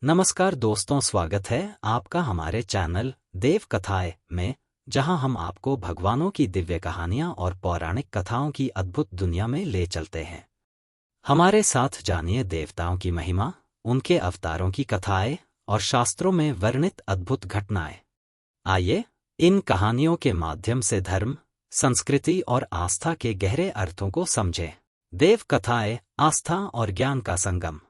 नमस्कार दोस्तों, स्वागत है आपका हमारे चैनल देव कथाएं में, जहां हम आपको भगवानों की दिव्य कहानियां और पौराणिक कथाओं की अद्भुत दुनिया में ले चलते हैं। हमारे साथ जानिए देवताओं की महिमा, उनके अवतारों की कथाएं और शास्त्रों में वर्णित अद्भुत घटनाएं। आइए इन कहानियों के माध्यम से धर्म, संस्कृति और आस्था के गहरे अर्थों को समझें। देव कथाएं, आस्था और ज्ञान का संगम।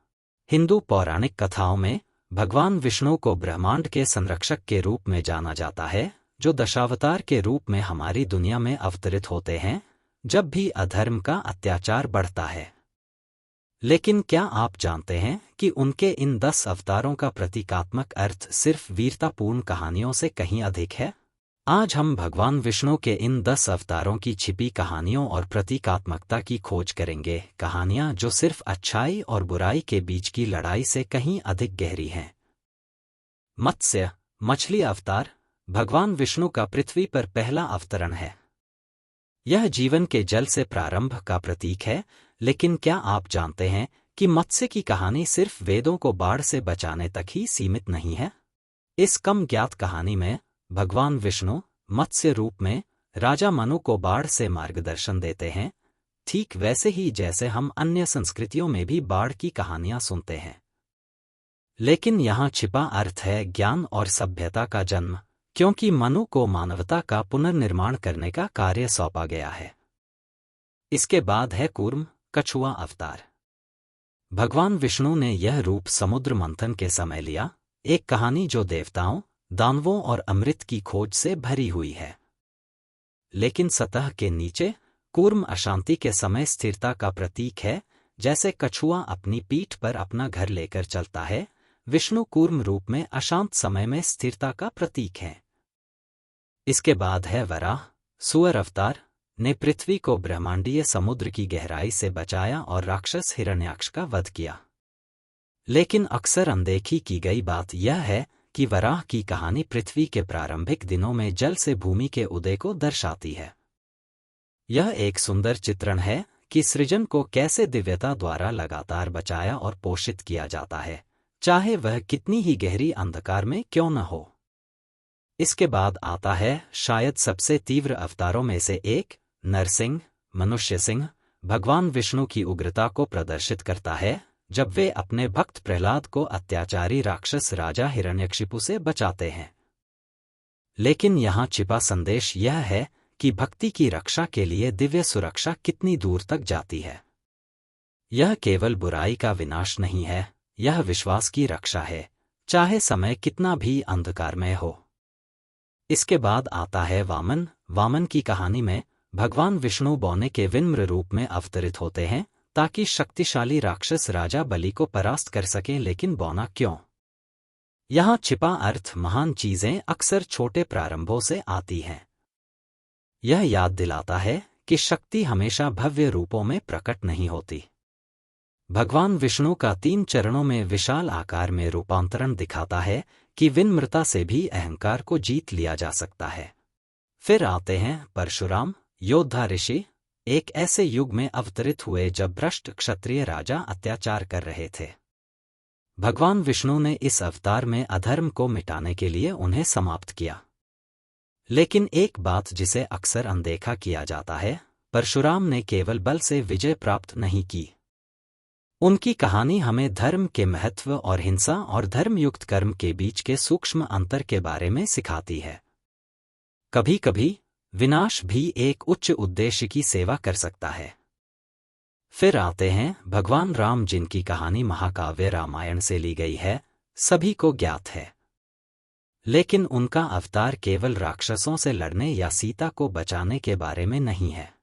हिंदू पौराणिक कथाओं में भगवान विष्णु को ब्रह्मांड के संरक्षक के रूप में जाना जाता है, जो दशावतार के रूप में हमारी दुनिया में अवतरित होते हैं जब भी अधर्म का अत्याचार बढ़ता है। लेकिन क्या आप जानते हैं कि उनके इन 10 अवतारों का प्रतीकात्मक अर्थ सिर्फ वीरतापूर्ण कहानियों से कहीं अधिक है? आज हम भगवान विष्णु के इन 10 अवतारों की छिपी कहानियों और प्रतीकात्मकता की खोज करेंगे। कहानियां जो सिर्फ अच्छाई और बुराई के बीच की लड़ाई से कहीं अधिक गहरी हैं। मत्स्य, मछली अवतार, भगवान विष्णु का पृथ्वी पर पहला अवतरण है। यह जीवन के जल से प्रारंभ का प्रतीक है, लेकिन क्या आप जानते हैं कि मत्स्य की कहानी सिर्फ वेदों को बाढ़ से बचाने तक ही सीमित नहीं है? इस कम ज्ञात कहानी में भगवान विष्णु मत्स्य रूप में राजा मनु को बाढ़ से मार्गदर्शन देते हैं, ठीक वैसे ही जैसे हम अन्य संस्कृतियों में भी बाढ़ की कहानियां सुनते हैं। लेकिन यहाँ छिपा अर्थ है ज्ञान और सभ्यता का जन्म, क्योंकि मनु को मानवता का पुनर्निर्माण करने का कार्य सौंपा गया है। इसके बाद है कूर्म, कछुआ अवतार। भगवान विष्णु ने यह रूप समुद्र मंथन के समय लिया, एक कहानी जो देवताओं, दानवों और अमृत की खोज से भरी हुई है। लेकिन सतह के नीचे कूर्म अशांति के समय स्थिरता का प्रतीक है। जैसे कछुआ अपनी पीठ पर अपना घर लेकर चलता है, विष्णु कूर्म रूप में अशांत समय में स्थिरता का प्रतीक है। इसके बाद है वराह, सुअर अवतार, ने पृथ्वी को ब्रह्मांडीय समुद्र की गहराई से बचाया और राक्षस हिरण्याक्ष का वध किया। लेकिन अक्सर अनदेखी की गई बात यह है कि वराह की कहानी पृथ्वी के प्रारंभिक दिनों में जल से भूमि के उदय को दर्शाती है। यह एक सुंदर चित्रण है कि सृजन को कैसे दिव्यता द्वारा लगातार बचाया और पोषित किया जाता है, चाहे वह कितनी ही गहरी अंधकार में क्यों न हो। इसके बाद आता है शायद सबसे तीव्र अवतारों में से एक, नरसिंह, मनुष्य सिंह। भगवान विष्णु की उग्रता को प्रदर्शित करता है जब वे अपने भक्त प्रहलाद को अत्याचारी राक्षस राजा हिरण्यकशिपु से बचाते हैं। लेकिन यहाँ छिपा संदेश यह है कि भक्ति की रक्षा के लिए दिव्य सुरक्षा कितनी दूर तक जाती है। यह केवल बुराई का विनाश नहीं है, यह विश्वास की रक्षा है, चाहे समय कितना भी अंधकारमय हो। इसके बाद आता है वामन। वामन की कहानी में भगवान विष्णु बौने के विनम्र रूप में अवतरित होते हैं ताकि शक्तिशाली राक्षस राजा बलि को परास्त कर सकें। लेकिन बौना क्यों? यहाँ छिपा अर्थ, महान चीजें अक्सर छोटे प्रारंभों से आती हैं। यह याद दिलाता है कि शक्ति हमेशा भव्य रूपों में प्रकट नहीं होती। भगवान विष्णु का 3 चरणों में विशाल आकार में रूपांतरण दिखाता है कि विनम्रता से भी अहंकार को जीत लिया जा सकता है। फिर आते हैं परशुराम, योद्धा ऋषि, एक ऐसे युग में अवतरित हुए जब भ्रष्ट क्षत्रिय राजा अत्याचार कर रहे थे। भगवान विष्णु ने इस अवतार में अधर्म को मिटाने के लिए उन्हें समाप्त किया। लेकिन एक बात जिसे अक्सर अनदेखा किया जाता है, परशुराम ने केवल बल से विजय प्राप्त नहीं की। उनकी कहानी हमें धर्म के महत्व और हिंसा और धर्मयुक्त कर्म के बीच के सूक्ष्म अंतर के बारे में सिखाती है। कभी-कभी विनाश भी एक उच्च उद्देश्य की सेवा कर सकता है। फिर आते हैं भगवान राम, जिनकी कहानी महाकाव्य रामायण से ली गई है, सभी को ज्ञात है। लेकिन उनका अवतार केवल राक्षसों से लड़ने या सीता को बचाने के बारे में नहीं है।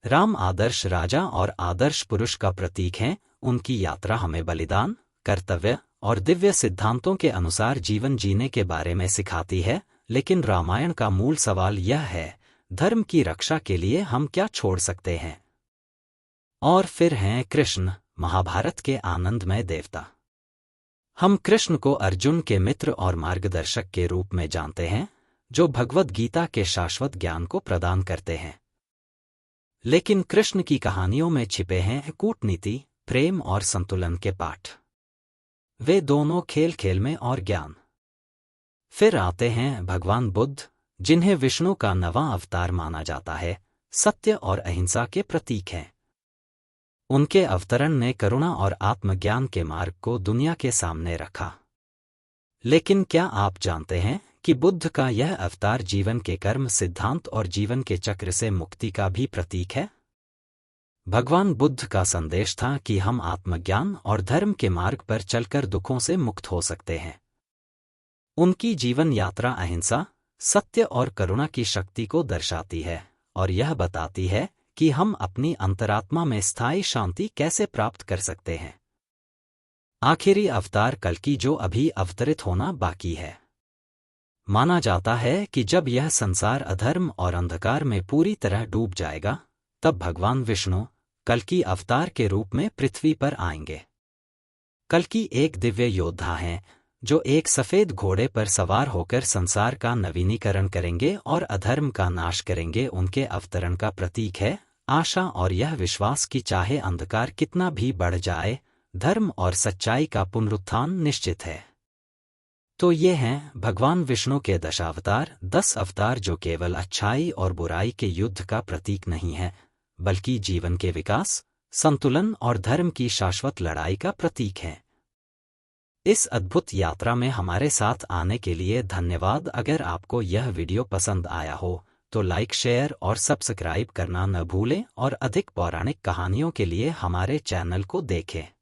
राम आदर्श राजा और आदर्श पुरुष का प्रतीक हैं। उनकी यात्रा हमें बलिदान, कर्तव्य और दिव्य सिद्धांतों के अनुसार जीवन जीने के बारे में सिखाती है। लेकिन रामायण का मूल सवाल यह है, धर्म की रक्षा के लिए हम क्या छोड़ सकते हैं? और फिर हैं कृष्ण, महाभारत के आनंदमय देवता। हम कृष्ण को अर्जुन के मित्र और मार्गदर्शक के रूप में जानते हैं, जो भगवद गीता के शाश्वत ज्ञान को प्रदान करते हैं। लेकिन कृष्ण की कहानियों में छिपे हैं कूटनीति, प्रेम और संतुलन के पाठ। वे दोनों खेल खेल में और ज्ञान। फिर आते हैं भगवान बुद्ध, जिन्हें विष्णु का नवां अवतार माना जाता है, सत्य और अहिंसा के प्रतीक हैं। उनके अवतरण ने करुणा और आत्मज्ञान के मार्ग को दुनिया के सामने रखा। लेकिन क्या आप जानते हैं कि बुद्ध का यह अवतार जीवन के कर्म सिद्धांत और जीवन के चक्र से मुक्ति का भी प्रतीक है? भगवान बुद्ध का संदेश था कि हम आत्मज्ञान और धर्म के मार्ग पर चलकर दुखों से मुक्त हो सकते हैं। उनकी जीवन यात्रा अहिंसा, सत्य और करुणा की शक्ति को दर्शाती है और यह बताती है कि हम अपनी अंतरात्मा में स्थायी शांति कैसे प्राप्त कर सकते हैं। आखिरी अवतार कल्कि, जो अभी अवतरित होना बाकी है। माना जाता है कि जब यह संसार अधर्म और अंधकार में पूरी तरह डूब जाएगा, तब भगवान विष्णु कल्कि अवतार के रूप में पृथ्वी पर आएंगे। कल्कि एक दिव्य योद्धा हैं जो एक सफेद घोड़े पर सवार होकर संसार का नवीनीकरण करेंगे और अधर्म का नाश करेंगे। उनके अवतरण का प्रतीक है आशा और यह विश्वास कि चाहे अंधकार कितना भी बढ़ जाए, धर्म और सच्चाई का पुनरुत्थान निश्चित है। तो ये हैं भगवान विष्णु के दशावतार, 10 अवतार, जो केवल अच्छाई और बुराई के युद्ध का प्रतीक नहीं है, बल्कि जीवन के विकास, संतुलन और धर्म की शाश्वत लड़ाई का प्रतीक है। इस अद्भुत यात्रा में हमारे साथ आने के लिए धन्यवाद। अगर आपको यह वीडियो पसंद आया हो तो लाइक, शेयर और सब्सक्राइब करना न भूलें और अधिक पौराणिक कहानियों के लिए हमारे चैनल को देखें।